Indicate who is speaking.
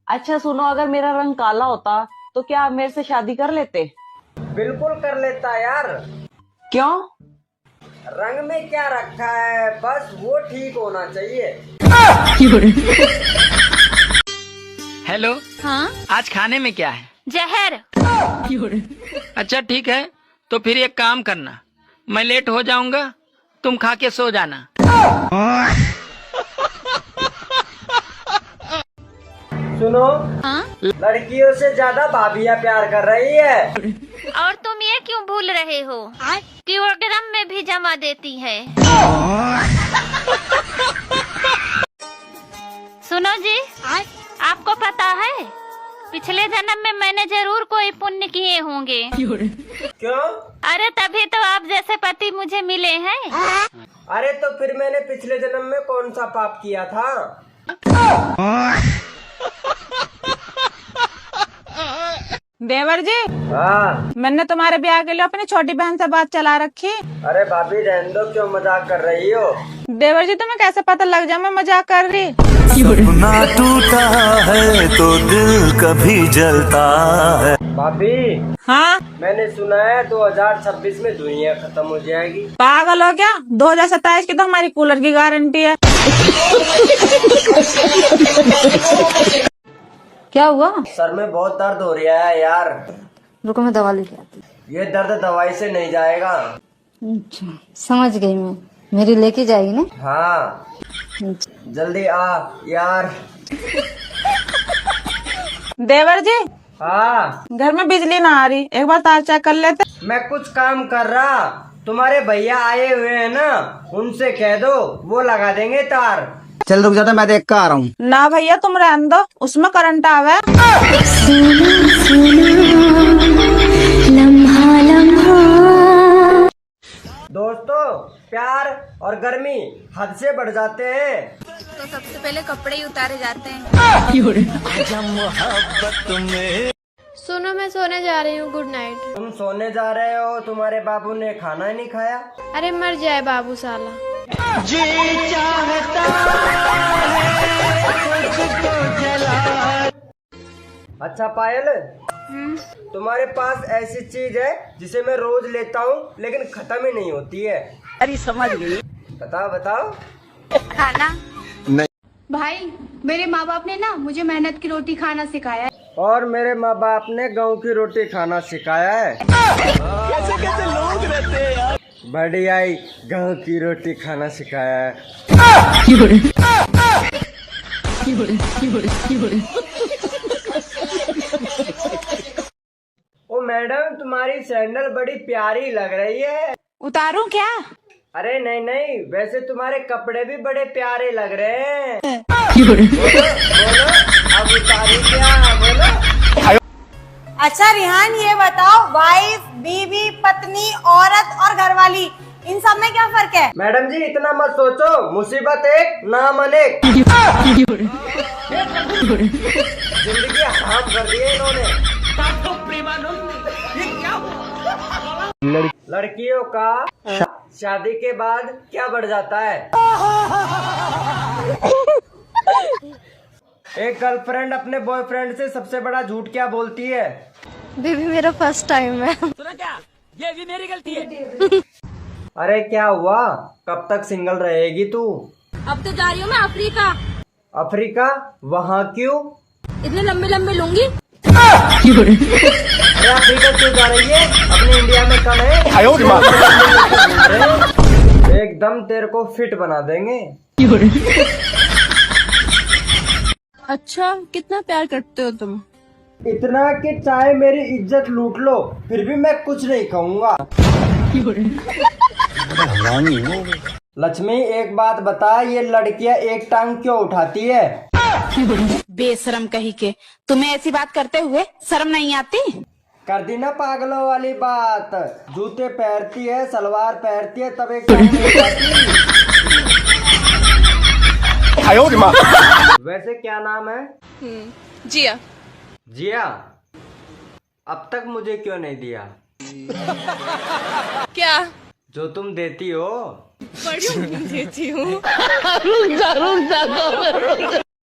Speaker 1: अच्छा सुनो, अगर मेरा रंग काला होता तो क्या आप मेरे से शादी कर लेते?
Speaker 2: बिल्कुल कर लेता यार।
Speaker 1: क्यों?
Speaker 2: रंग में क्या रखा है, बस वो ठीक होना चाहिए।
Speaker 3: हेलो।
Speaker 4: हाँ?
Speaker 3: आज खाने में क्या है?
Speaker 4: जहर।
Speaker 3: अच्छा ठीक है, तो फिर एक काम करना, मैं लेट हो जाऊंगा, तुम खा के सो जाना।
Speaker 2: सुनो,
Speaker 4: हाँ?
Speaker 2: लड़कियों से ज्यादा भाभियाँ प्यार कर रही है।
Speaker 4: और तुम ये क्यों भूल रहे हो कि वो ड्रम में भी जमा देती है? सुनो जी, आपको पता है पिछले जन्म में मैंने जरूर कोई पुण्य किए होंगे।
Speaker 2: क्यों?
Speaker 4: अरे तभी तो आप जैसे पति मुझे मिले हैं।
Speaker 2: अरे तो फिर मैंने पिछले जन्म में कौन सा पाप किया था?
Speaker 5: देवर जी,
Speaker 2: हाँ।
Speaker 5: मैंने तुम्हारे ब्याह के लिए अपनी छोटी बहन से बात चला रखी।
Speaker 2: अरे भाभी रहने दो, क्यों मजाक कर रही हो?
Speaker 5: देवर जी, तुम्हें कैसे पता लग जाए मैं मजाक कर रही?
Speaker 6: सपना टूटा है तो दिल कभी जलता है।
Speaker 2: भाभी,
Speaker 5: हाँ?
Speaker 2: मैंने सुना है 2026 में दुनिया खत्म हो जाएगी।
Speaker 5: पागल हो क्या? 2027 की तो हमारी कूलर की गारंटी है।
Speaker 7: क्या हुआ?
Speaker 2: सर में बहुत दर्द हो रहा है यार।
Speaker 7: रुको मैं दवा लेके आती
Speaker 2: ये दर्द दवाई से नहीं जाएगा।
Speaker 7: हूँ। अच्छा समझ गई मैं, मेरी लेके जाएगी ना?
Speaker 2: हाँ
Speaker 7: अच्छा।
Speaker 2: जल्दी आ यार।
Speaker 5: देवर जी,
Speaker 2: हाँ
Speaker 5: घर में बिजली ना आ रही, एक बार तार चेक कर लेते।
Speaker 2: मैं कुछ काम कर रहा, तुम्हारे भैया आए हुए हैं ना, उनसे कह दो वो लगा देंगे तार।
Speaker 8: चल रुक जाता, मैं देख कर आ रहा हूँ।
Speaker 5: ना भैया तुम रहने दो, उसमें करंट आवे।
Speaker 2: दोस्तों, प्यार और गर्मी हद से बढ़ जाते हैं।
Speaker 4: तो सबसे पहले कपड़े ही उतारे जाते हैं।
Speaker 9: सुनो मैं सोने जा रही हूँ, गुड नाइट।
Speaker 2: तुम सोने जा रहे हो, तुम्हारे बाबू ने खाना ही नहीं खाया।
Speaker 9: अरे मर जाए बाबू साला।
Speaker 2: अच्छा पायल, तुम्हारे पास ऐसी चीज है जिसे मैं रोज लेता हूँ लेकिन खत्म ही नहीं होती है।
Speaker 1: अरे समझ गई।
Speaker 2: बताओ बताओ।
Speaker 4: खाना।
Speaker 9: भाई, मेरे माँ बाप ने ना मुझे मेहनत की रोटी खाना सिखाया है।
Speaker 2: और मेरे माँ बाप ने गाँव की रोटी खाना सिखाया है। कैसे लोग रहते हैं यार। बढ़िया ही गाँव की रोटी खाना सिखाया है। ओ मैडम, तुम्हारी सैंडल बड़ी प्यारी लग रही है।
Speaker 5: उतारूं क्या?
Speaker 2: अरे नहीं नहीं, वैसे तुम्हारे कपड़े भी बड़े प्यारे लग रहे हैं। बोलो, अब उतारी क्या? बोलो।
Speaker 10: अच्छा रिहान, ये बताओ, वाइफ, बीवी, पत्नी, औरत और घरवाली, इन सब में क्या फर्क है?
Speaker 2: मैडम जी इतना मत सोचो, मुसीबत एक नाम अनेक। जिंदगी हराम कर दी है इन्होंने। लड़कियों का शादी के बाद क्या बढ़ जाता है? एक गर्लफ्रेंड अपने बॉयफ्रेंड से सबसे बड़ा झूठ क्या बोलती है?
Speaker 9: बेबी मेरा फर्स्ट टाइम है।
Speaker 3: सुना क्या? ये भी मेरी गलती है।
Speaker 2: अरे क्या हुआ, कब तक सिंगल रहेगी तू?
Speaker 9: अब तो जा रही हूँ मैं अफ्रीका।
Speaker 2: अफ्रीका? वहाँ क्यों?
Speaker 9: इतने लंबे लंबे लूंगी।
Speaker 2: अरे अफ्रीका क्यों जा रही है? अपने इंडिया में कम है। एकदम तेरे को फिट बना देंगे।
Speaker 9: अच्छा, कितना प्यार करते हो तुम?
Speaker 2: इतना कि चाहे मेरी इज्जत लूट लो फिर भी मैं कुछ नहीं कहूँगा। लक्ष्मी एक बात बता, ये लड़कियाँ एक टांग क्यों उठाती है?
Speaker 5: बेशरम कही के, तुम्हें ऐसी बात करते हुए शर्म नहीं आती?
Speaker 2: कर दी ना पागलों वाली बात। जूते पहनती है, सलवार पहनती है, तब एक टांग नहीं उठाती। वैसे क्या नाम है?
Speaker 9: जिया।
Speaker 2: जिया? अब तक मुझे क्यों नहीं दिया?
Speaker 9: क्या?
Speaker 2: जो तुम देती हो।
Speaker 9: बड़ी देती हूँ।